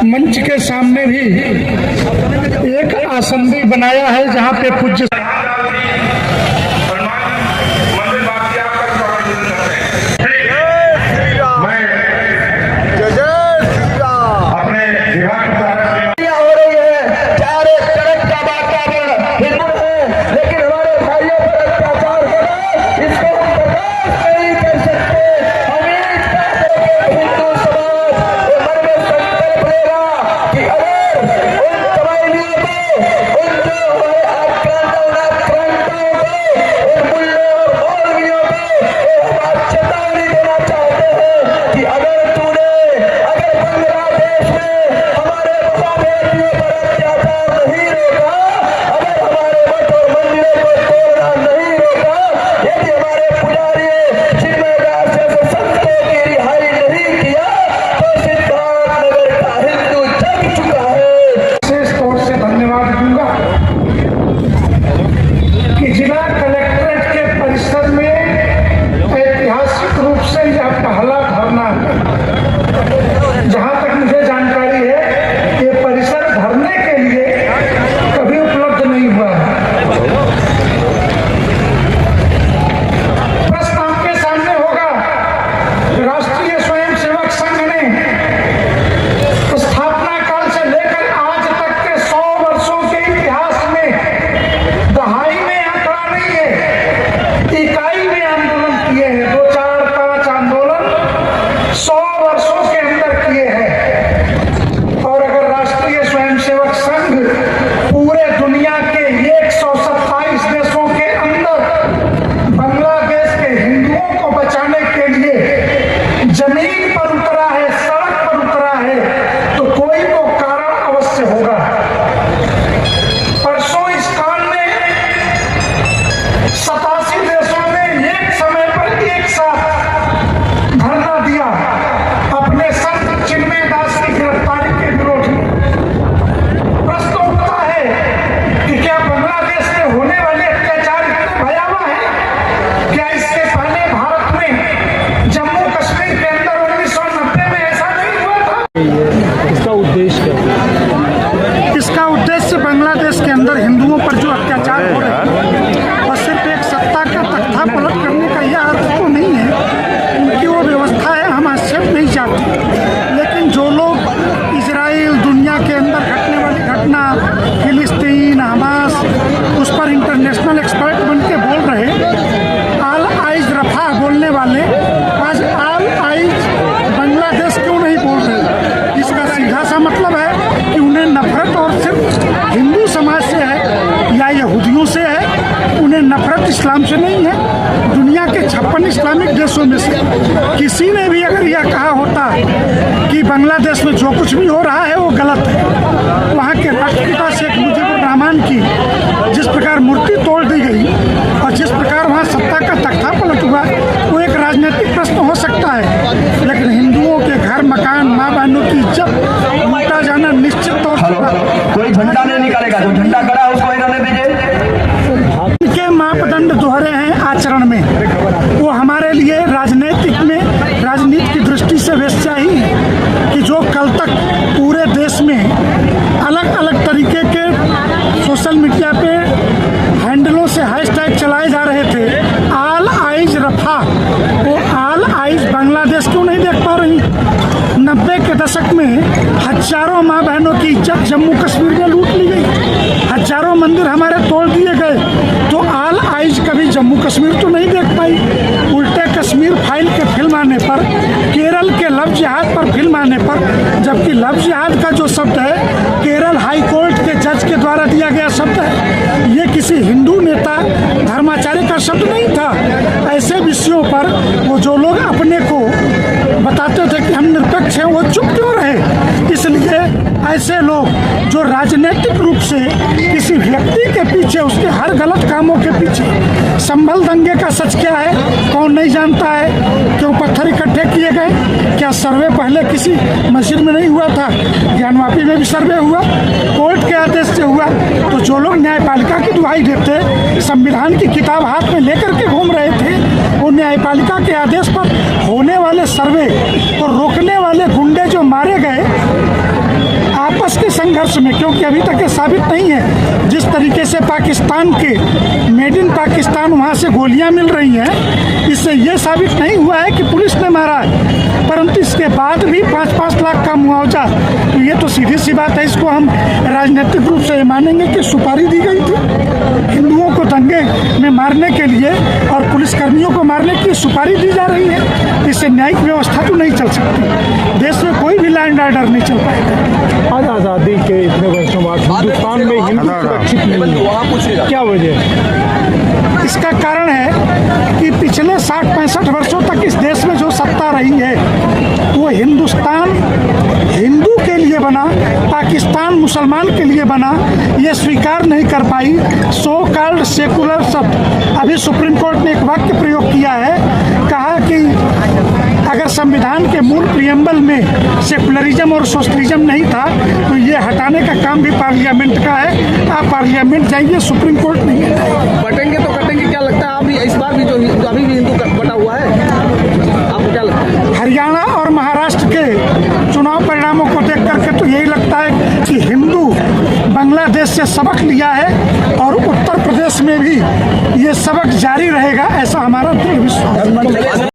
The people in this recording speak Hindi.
मंच के सामने भी एक आसन भी बनाया है जहाँ पे पूज्य बांग्लादेश के अंदर हिंदुओं पर जो अत्याचार हो रहे हैं और सिर्फ एक सत्ता का तख्ता पलट करने का यह अर्थ तो नहीं है। उनकी वो व्यवस्था है, हम आक्षेप नहीं चाहते, लेकिन जो लोग इजराइल दुनिया के अंदर घटने वाली घटना फिलिस्तीन हमास उस पर इंटरनेशनल एक्सपर्ट बन के बोल रहे, आल आइज रफा बोलने वाले आज आल आइज बांग्लादेश क्यों नहीं बोल रहे? इसका सीधा सा मतलब है कि उन्हें नफरत और सिर्फ हिंदू समाज से है या यहूदियों से है, उन्हें नफरत इस्लाम से नहीं है। दुनिया के 56 इस्लामिक देशों में से किसी ने भी अगर यह कहा होता कि बांग्लादेश में जो कुछ भी हो रहा है वो गलत है, वहाँ के राष्ट्रपिता शेख मुजीबुर रहमान की जिस प्रकार मूर्ति तोड़ दी गई और जिस प्रकार वहाँ सत्ता का तख्ता पलट हुआ, वो एक राजनीतिक प्रश्न हो सकता है, लेकिन हिंदुओं के घर मकान माँ बहनों की इज्जत लूटा जाना निश्चित तौर पर कोई झंडा नहीं निकालेगा, जो झंडा खड़ा है उसको इन्होंने दीजिए। इनके मापदंड दोहरे हैं आचरण में, वो हमारे लिए राजनीतिक में राजनीति की दृष्टि से वैसा ही है कि जो कल तक पूरे देश में अलग अलग तरीके के सोशल मीडिया पे हैंडलों से हैशटैग चलाए जा रहे थे, आल आइज रफा, वो आल आइज बांग्लादेश क्यों नहीं देख पा रही? 90 के दशक में हजारों माँ बहनों की इज्जत जम्मू कश्मीर में लूट ली गई, हजारों मंदिर हमारे तोड़ दिए गए, तो आल आइज कभी जम्मू कश्मीर तो नहीं देख पाई। उल्टे कश्मीर फाइल के फिल्म आने पर, केरल के लव जिहाद पर फिल्म आने पर, जबकि लव जिहाद का जो शब्द है केरल हाई कोर्ट के जज के द्वारा दिया गया शब्द है, ये किसी हिंदू नेता धर्माचार्य का शब्द नहीं था। ऐसे विषयों पर वो जो लोग अपने को बताते थे कि हम निरपेक्ष हैं, वो चुप क्यों रहे? इसलिए ऐसे लोग जो राजनीतिक रूप से किसी व्यक्ति के पीछे, उसके हर गलत कामों के पीछे, संभल दंगे का सच क्या है कौन नहीं जानता है? क्यों पत्थर इकट्ठे किए गए? क्या सर्वे पहले किसी मस्जिद में नहीं हुआ था? ज्ञानवापी में भी सर्वे हुआ, कोर्ट के आदेश से हुआ। तो जो लोग न्यायपालिका की दुहाई देते, संविधान की किताब हाथ में लेकर के घूम रहे थे, वो न्यायपालिका के आदेश पर होने वाले सर्वे को रोकने वाले गुंडे जो संघर्ष में, क्योंकि अभी तक ये साबित नहीं है जिस तरीके से पाकिस्तान के मेड इन पाकिस्तान वहाँ से गोलियां मिल रही हैं, इससे ये साबित नहीं हुआ है कि पुलिस ने मारा है। परंतु इसके बाद भी 5-5 लाख का मुआवजा, तो ये तो सीधी सी बात है, इसको हम राजनीतिक रूप से मानेंगे कि सुपारी दी गई थी हिंदुओं को दंगे में मारने के लिए और पुलिसकर्मियों को मारने की सुपारी दी जा रही है। इससे न्यायिक व्यवस्था तो नहीं चल सकती, देश में कोई भी लैंड ऑर्डर नहीं चल पाएगा। आज आज़ादी के इतने वर्षों बाद हिंदुस्तान में हिंदू सुरक्षित नहीं है, क्या वजह है? इसका कारण है कि पिछले 60-65 वर्षों तक इस देश में जो सत्ता रही है वो हिंदुस्तान हिंदू के लिए बना, पाकिस्तान मुसलमान के लिए बना, ये स्वीकार नहीं कर पाई। सो कॉल्ड सेकुलर शब्द, अभी सुप्रीम कोर्ट ने एक वाक्य प्रयोग किया है, कहा कि अगर संविधान के मूल प्रियम्बल में सेकुलरिज्म और सोशलिज्म नहीं था तो ये हटाने का काम भी पार्लियामेंट का है। आप पार्लियामेंट जाइए, सुप्रीम कोर्ट नहीं है। बटेंगे तो कटेंगे, क्या लगता है अभी इस बार भी जो अभी भी हिंदू बटा हुआ है, आपको क्या लगता है? हरियाणा और महाराष्ट्र के चुनाव परिणामों को देख करके तो यही लगता है कि हिंदू बांग्लादेश से सबक लिया है और उत्तर प्रदेश में भी ये सबक जारी रहेगा, ऐसा हमारा दृढ़ विश्वास है।